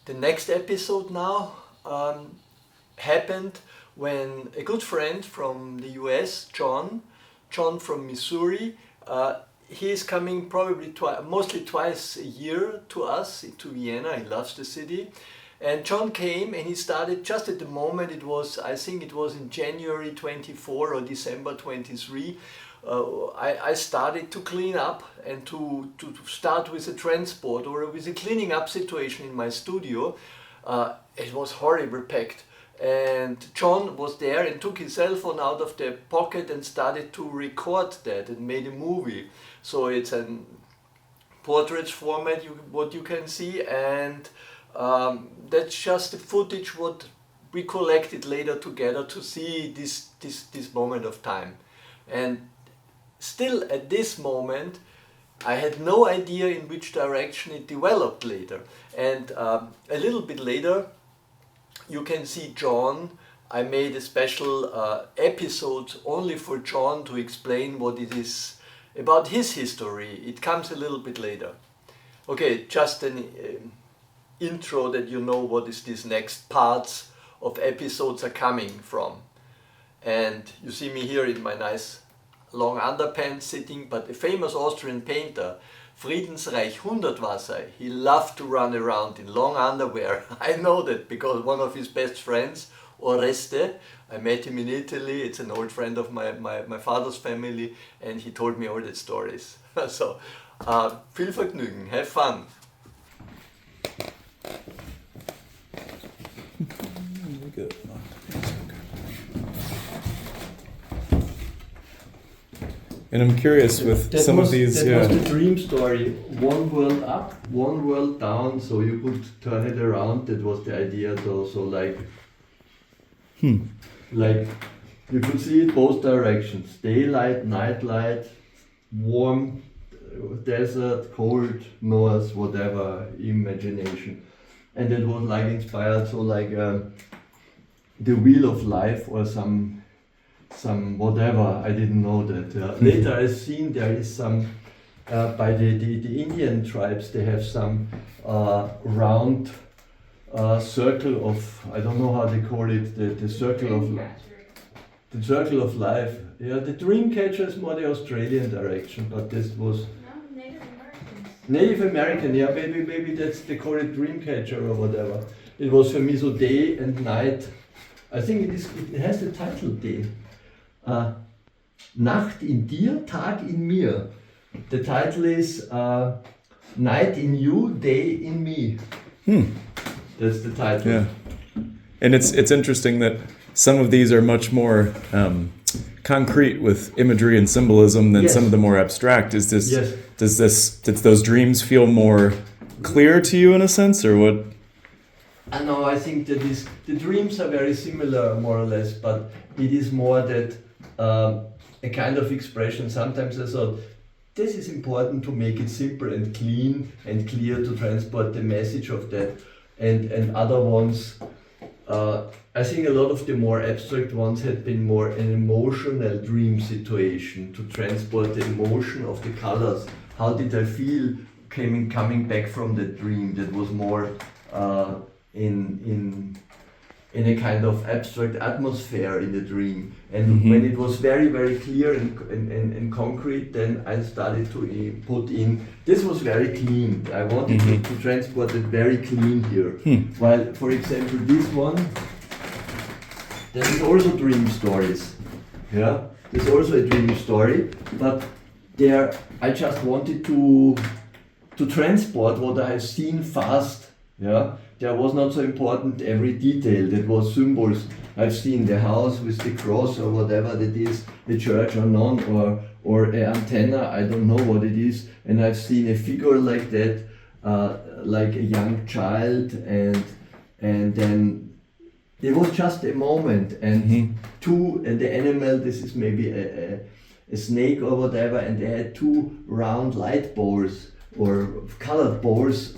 The next episode now happened when a good friend from the US, John from Missouri, he is coming probably mostly twice a year to us, to Vienna. He loves the city. And John came and he started just at the moment, I think it was in January 24 or December 23, I started to clean up and to start with a transport or with a cleaning up situation in my studio. It was horribly packed. And John was there and took his cell phone out of the pocket and started to record that and made a movie. So it's a portrait format, what you can see, and that's just the footage what we collected later together to see this moment of time. And still at this moment, I had no idea in which direction it developed later. And a little bit later, you can see John. I made a special episode only for John to explain what it is about his history. It comes a little bit later. Okay, just an intro that you know what is these next parts of episodes are coming from. And you see me here in my nice long underpants sitting, but a famous Austrian painter, Friedensreich Hundertwasser, he loved to run around in long underwear. I know that because one of his best friends, Oreste, I met him in Italy, it's an old friend of my father's family, and he told me all the stories. So, viel Vergnügen, have fun. Good. And I'm curious with some of these. That was the dream story. One world up, one world down, so you could turn it around. That was the idea. So like you could see it both directions: daylight, nightlight, warm, desert, cold, north, whatever, imagination. And it was like inspired, so like the wheel of life or some whatever, I didn't know that. Later I've seen there is some, by the Indian tribes, they have some round circle of, I don't know how they call it, the circle of life. The circle of life. Yeah, the dream catcher is more the Australian direction, but this was... Native American, yeah, maybe that's, they call it Dreamcatcher or whatever. It was for me so day and night. I think it has the title day. Nacht in dir, Tag in mir. The title is Night in you, Day in me. That's the title. Yeah. And it's interesting that some of these are much more concrete with imagery and symbolism than some of the more abstract. Is this? Yes. Did those dreams feel more clear to you in a sense, or what? No, I think that the dreams are very similar, more or less, but it is more that a kind of expression. Sometimes I thought this is important to make it simple and clean and clear to transport the message of that, and other ones. I think a lot of the more abstract ones had been more an emotional dream situation to transport the emotion of the colors. How did I feel coming back from that dream? That was more in a kind of abstract atmosphere in the dream. And when it was very, very clear and concrete, then I started to put in, this was very clean. I wanted to transport it very clean here. While, for example, this one, there is also dream stories. Yeah, there's also a dream story, but there I just wanted to transport what I have seen fast. Yeah, there was not so important every detail. That was symbols. I've seen the house with the cross or whatever that is, the church or none, or an antenna. I don't know what it is. And I've seen a figure like that, like a young child, and then it was just a moment. And the animal. This is maybe a snake or whatever, and they had two round light balls or colored balls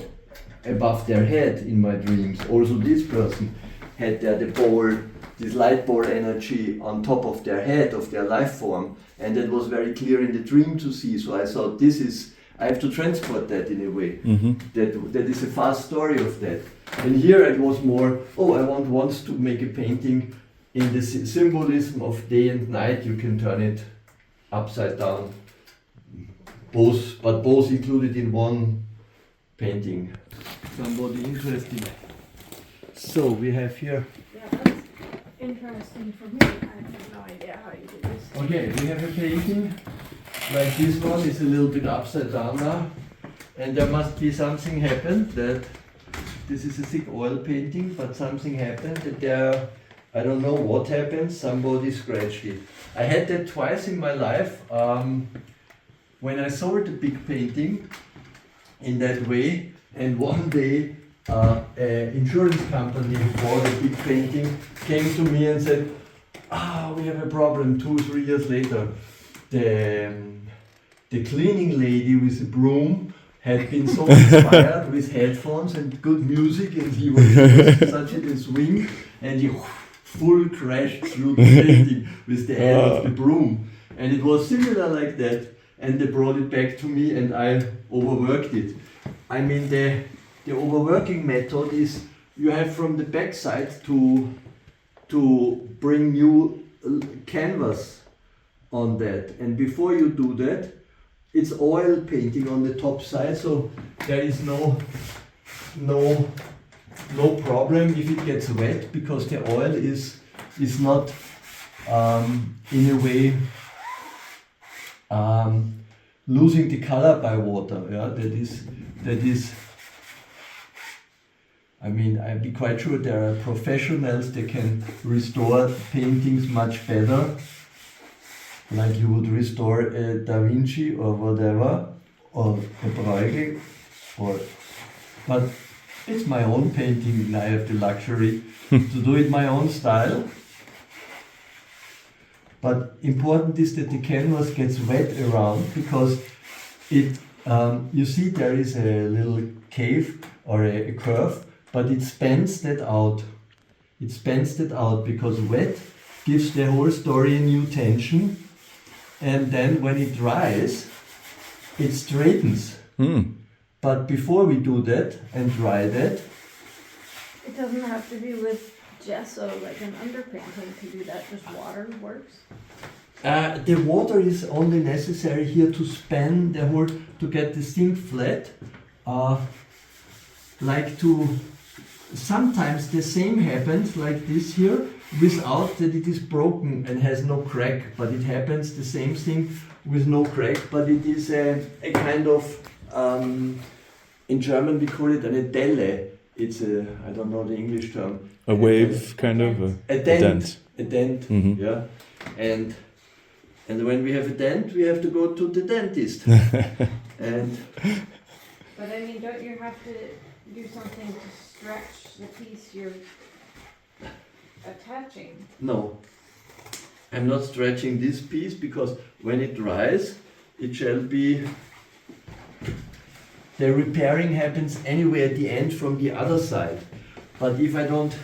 above their head in my dreams. Also this person had the ball, this light ball energy on top of their head, of their life form, and that was very clear in the dream to see. So I thought this is I have to transport that in a way. That is a fast story of that. And here it was more, I want once to make a painting in the symbolism of day and night. You can turn it upside down, both included in one painting. Somebody interesting. So we have here. Yeah, that's interesting for me. I have no idea how you do this. Okay, we have a painting like this one. Is a little bit upside down now, and there must be something happened that this is a thick oil painting, but something happened that there. I don't know what happened. Somebody scratched it. I had that twice in my life. When I sold a big painting in that way, and one day an insurance company who bought a big painting came to me and said, we have a problem. 2-3 years later, the cleaning lady with the broom had been so inspired with headphones and good music, and he was such a swing, and he full crashed through the painting with the end of the broom. And it was similar like that, and they brought it back to me and I overworked it. I mean, the overworking method is you have from the back side to bring new canvas on that, and before you do that, it's oil painting on the top side, so there is no problem if it gets wet, because the oil is not in a way losing the color by water. Yeah, that is. I mean, I'd be quite sure there are professionals that can restore paintings much better, like you would restore a Da Vinci or whatever, or a Bruegel, but it's my own painting and I have the luxury to do it my own style. But important is that the canvas gets wet around, because it, you see there is a little cave or a curve, but it spans that out. It spans that out because wet gives the whole story a new tension, and then when it dries, it straightens. But before we do that and dry that, It doesn't have to be with gesso like an underpainting to do that, just water works. the water is only necessary here to span the whole, to get the thing flat. Sometimes the same happens like this here, without that it is broken and has no crack, but it happens the same thing with no crack, but it is a kind of, in German we call it eine Delle. It's a, I don't know the English term. A wave, kind of? A dent. A dent. dent, yeah. And when we have a dent, we have to go to the dentist. And But I mean, don't you have to do something to stretch the piece you're attaching? no, I'm not stretching this piece, because when it dries, it shall be, the repairing happens anyway at the end from the other side. But if I don't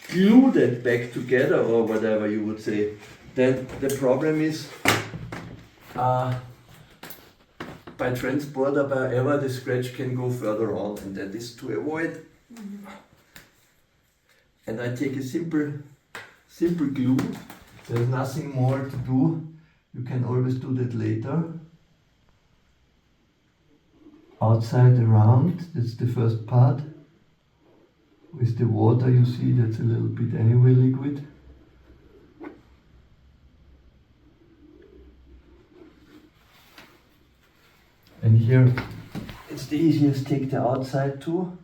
glue that back together, or whatever you would say, then the problem is, by transport or by whatever, the scratch can go further on, and that is to avoid. And I take a simple glue. There's nothing more to do. You can always do that later. Outside around, that's the first part. With the water, you see that's a little bit anyway liquid. And here, it's the easiest, take the outside too.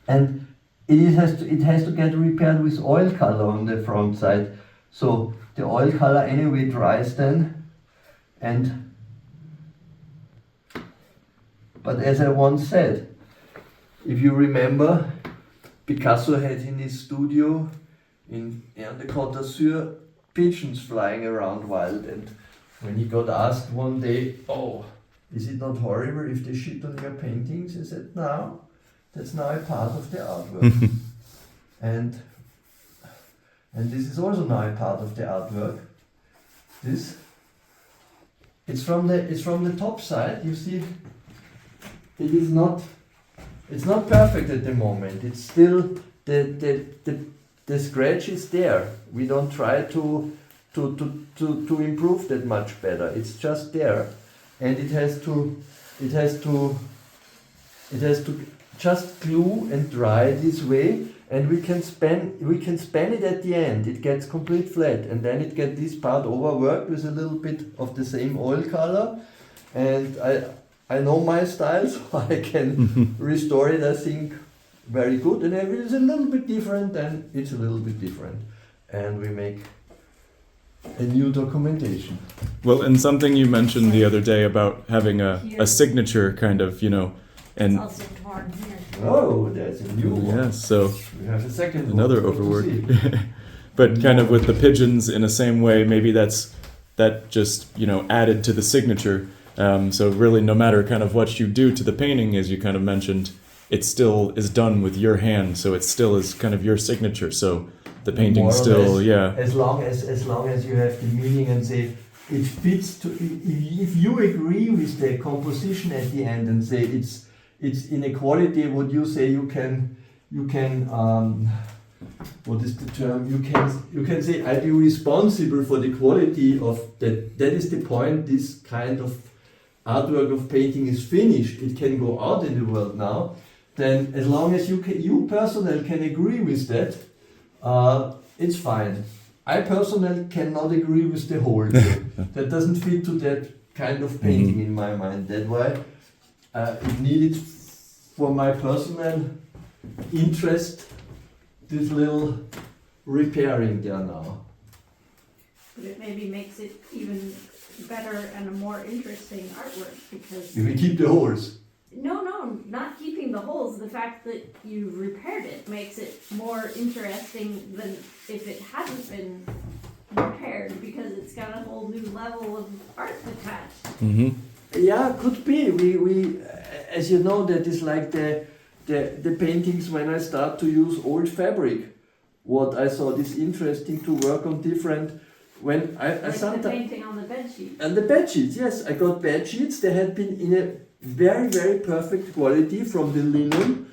And it has to get repaired with oil color on the front side. So the oil color anyway dries then. But as I once said, if you remember, Picasso had in his studio in the Côte d'Azur pigeons flying around wild, and when he got asked one day, is it not horrible if they shit on your paintings? He said, no, that's now a part of the artwork. and this is also now a part of the artwork. This. It's from the top side. You see, it's not perfect at the moment. It's still the scratch is there. We don't try to improve that much better. It's just there, and it has to just glue and dry this way, and we can span it at the end. It gets complete flat, and then it gets this part overworked with a little bit of the same oil color, and I know my style, so I can restore it, I think, very good. And if it is a little bit different, then it's a little bit different, and we make a new documentation. Well, and something you mentioned the other day about having a signature kind of, you know, and It's also torn here. Oh, that's a new one. yeah, so We have a second another one. overwork. But kind of with the pigeons in the same way, maybe that just, you know, added to the signature. So really, no matter kind of what you do to the painting, as you kind of mentioned, it still is done with your hand, so it still is kind of your signature. So the painting More or still, less, yeah. As long as you have the meaning and say it fits to. If you agree with the composition at the end and say it's inequality, what you say you can what is the term? You can say I be responsible for the quality of that. That is the point. This kind of artwork of painting is finished. It can go out in the world now. Then, as long as you personally can agree with that, it's fine. I personally cannot agree with the whole. That doesn't fit to that kind of painting in my mind. That's why it needed for my personal interest this little repairing there now. But it maybe makes it even better and a more interesting artwork because... If we keep the holes. No, not keeping the holes. The fact that you repaired it makes it more interesting than if it hadn't been repaired because it's got a whole new level of art attached. Mm-hmm. Yeah, could be. We as you know, that is like the paintings when I start to use old fabric. What I saw this interesting to work on different. When I Like sometimes the painting on the bed sheet. and the bed sheets, yes, I got bed sheets. They had been in a very, very perfect quality from the linen.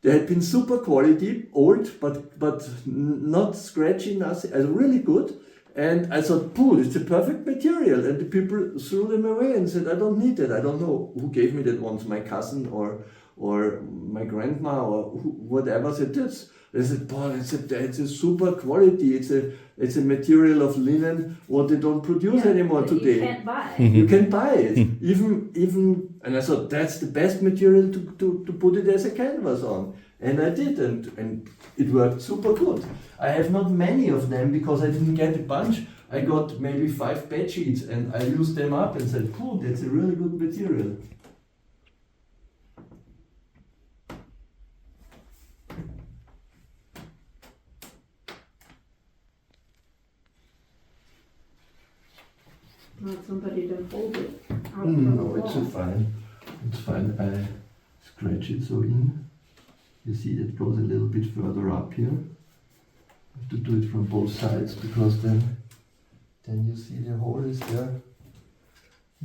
They had been super quality, old, but not scratchy, nothing, really good. And I thought, cool, it's a perfect material. And the people threw them away and said, I don't need that. I don't know who gave me that once, my cousin or my grandma or whatever said this. They said, Paul, it's a super quality. It's a material of linen what they don't produce anymore that today. You can't buy. You can buy it. even and I thought that's the best material to put it as a canvas on. And I did, and it worked super good. I have not many of them because I didn't get a bunch. I got maybe 5 bed sheets and I used them up and said, cool, that's a really good material. Want somebody to hold it out from the No, it's wall. fine. It's fine. I scratch it so in. You see that goes a little bit further up here. I have to do it from both sides because then you see the hole is there.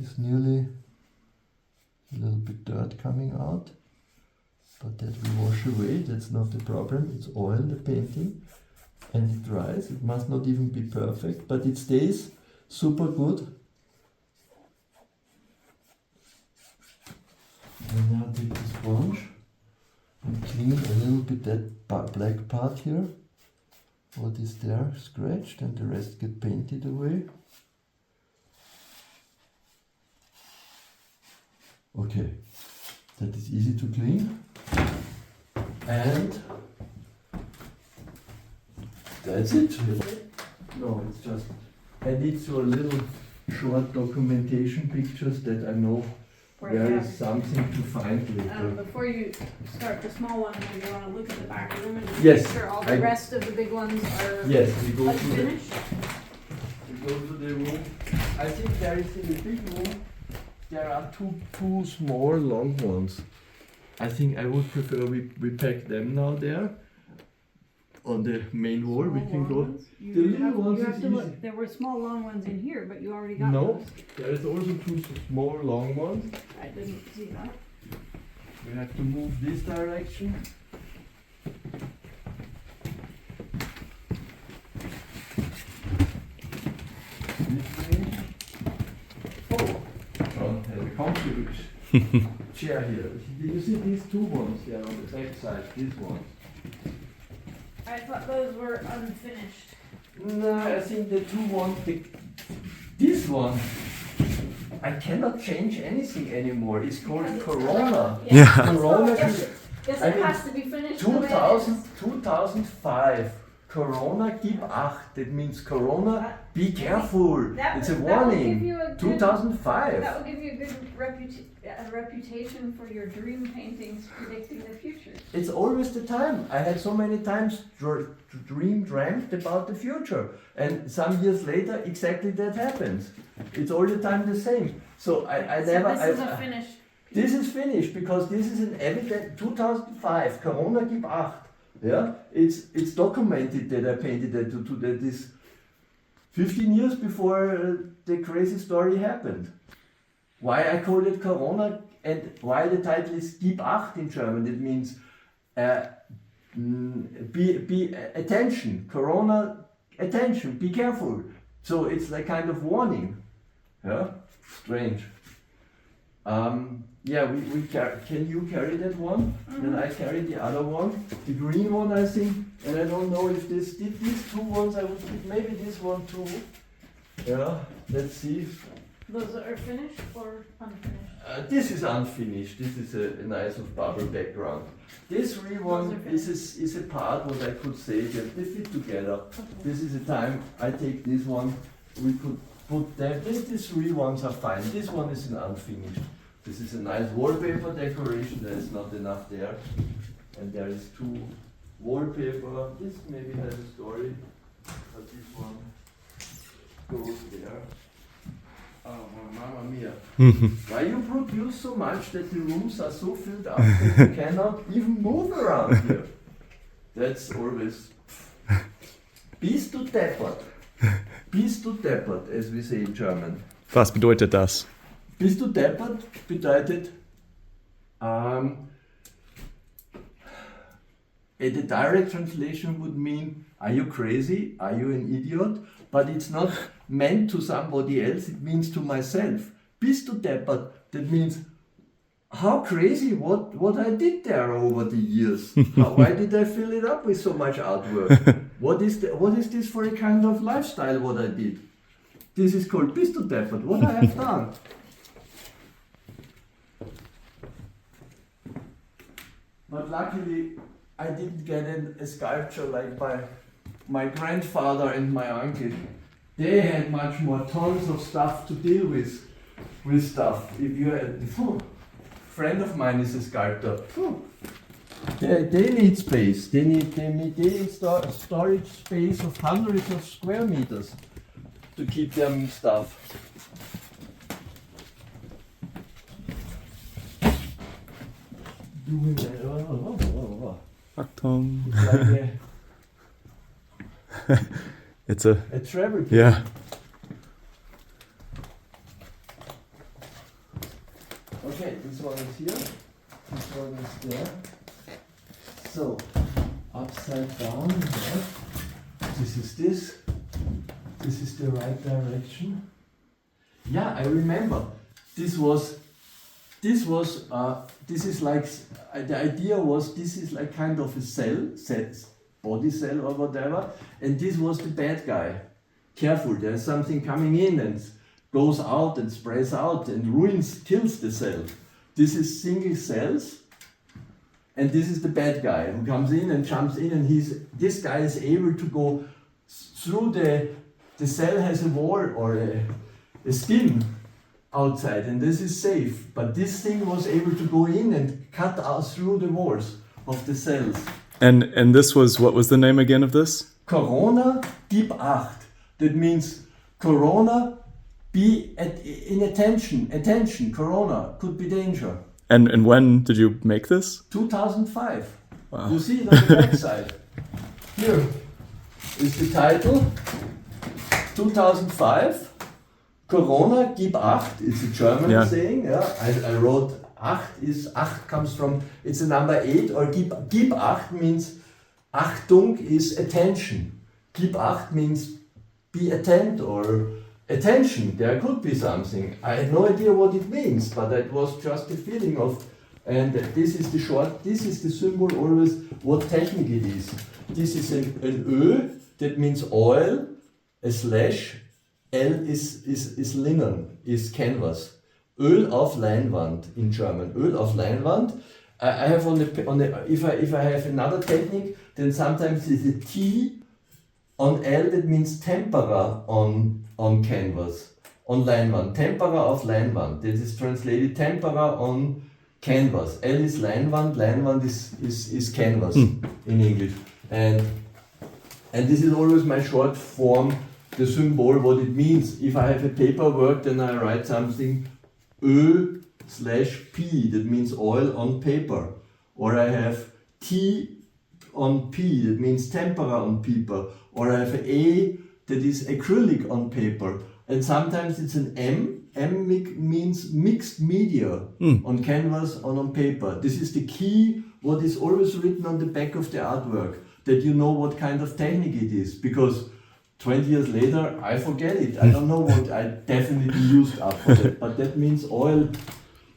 It's nearly a little bit dirt coming out. But that we wash away, that's not the problem. It's oil, the painting, and it dries. It must not even be perfect, but it stays super good. And now take the sponge and clean a little bit that black part here. What is there scratched, and the rest get painted away. Okay, that is easy to clean. And that's it. No, it's just I did so a little short documentation pictures that I know there is something to find later. Before you start the small one, you want to look at the back room and Yes, make sure all the rest of the big ones are Yes, we go to the unfinished. room. I think there is in the big room there are two small long ones. I think I would prefer we pack them now there. on the main wall. We can go. You The little ones you have is to easy. look. There were small long ones in here, but you already got No, those. there is also two small long ones. I didn't see that. We have to move this direction. This way. Oh, John has a comfortable chair here. Do you see these two ones here on the back side? These ones. I thought those were unfinished. No, I think the two ones. This one. I cannot change anything anymore. It's called Because it's Corona. Yeah. Corona Yes, is yes, I it mean, has to be finished. the way it is. 2005. Corona, gib acht. That means Corona, be careful. That It's a would- that would give warning. you a good- 2005. That will give you a good reputation for your dream paintings predicting the future. It's always the time. I had so many times dreamt about the future. And some years later, exactly that happens. It's all the time the same. So I So never... this is a finished. This is finished because this is an evident 2005 Corona gib acht. Yeah, it's documented that I painted that to that this 15 years before the crazy story happened. Why I call it Corona and why the title is Gib acht in German. It means be attention. Corona, attention. Be careful. So it's like kind of warning. Yeah, strange. Yeah, can you carry that one? Then I carry the other one, the green one, I think. And I don't know if these two ones, I would pick maybe this one too. Yeah, let's see. Those are finished or unfinished? This is unfinished. This is a nice of bubble background. This three one is a part what I could say that they fit together. Okay. This is a time I take this one. We could put that. These three ones are fine. This one is an unfinished. This is a nice wallpaper decoration. There is not enough there, and there is two wallpaper. This maybe has a story, but this one goes there. Oh, mamma mia! Why you produce so much that the rooms are so filled up that you cannot even move around here? That's always. Bist du deppert? Bist du deppert, as we say in German. Was bedeutet das? Bist du deppert bedeutet, the direct translation would mean, are you crazy? Are you an idiot? But it's not meant to somebody else, it means to myself. Bist du deppert? That means, how crazy what I did there over the years. Why did I fill it up with so much artwork? What is this for a kind of lifestyle what I did? This is called Bist du deppert, what I have done. But luckily, I didn't get a sculpture like my grandfather and my uncle. They had much more tons of stuff to deal with stuff. If you had, friend of mine is a sculptor. They need space. They need storage space of hundreds of square meters to keep them stuff. Doing that. Achtung. Like It's a travel. yeah. Okay, this one is here. This one is there. So, upside down. There. This is this. This is the right direction. Yeah, I remember. This is like, the idea was this is like kind of a body cell or whatever, and this was the bad guy. Careful, there's something coming in and goes out and sprays out and kills the cell. This is single cells, and this is the bad guy who comes in and jumps in, and this guy is able to go through the cell has a wall or a skin outside, and this is safe, but this thing was able to go in and cut out through the walls of the cells. And this was, what was the name again of this? Corona gib acht. That means Corona, be in attention. Corona could be danger. And when did you make this? 2005. Wow. You see it on the backside. Here is the title, 2005, Corona, gib acht, it's a German saying, yeah. I wrote acht comes from, it's the number 8, or gib acht means, Achtung is attention. Gib acht means be attent or attention, there could be something. I had no idea what it means, but it was just a feeling of, and this is the symbol always, what technique it is. This is an Ö, that means oil, a slash, L is linen, is canvas. Öl auf Leinwand in German, Öl auf Leinwand. I have if I have another technique, then sometimes it's a T on L, that means tempera on canvas, on Leinwand, tempera auf Leinwand. This is translated tempera on canvas. L is Leinwand, Leinwand is canvas in English. And this is always my short form, the symbol, what it means. If I have a paperwork, then I write something Ö/P, that means oil on paper. Or I have T on P, that means tempera on paper. Or I have A, that is acrylic on paper. And sometimes it's an M. M means mixed media on canvas and on paper. This is the key, what is always written on the back of the artwork, that you know what kind of technique it is. Because 20 years later, I forget it. I don't know what I definitely used up for that. But that means oil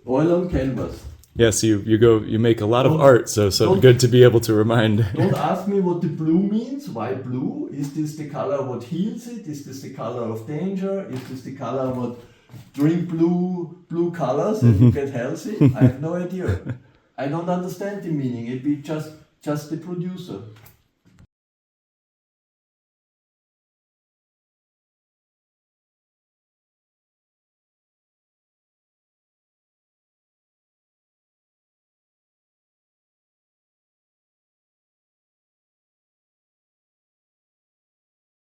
on canvas. Yes, you make a lot of art, so good to be able to remind. Don't ask me what the blue means. Why blue? Is this the color what heals it? Is this the color of danger? Is this the color what drink blue colors and you get healthy? I have no idea. I don't understand the meaning. It be just the producer.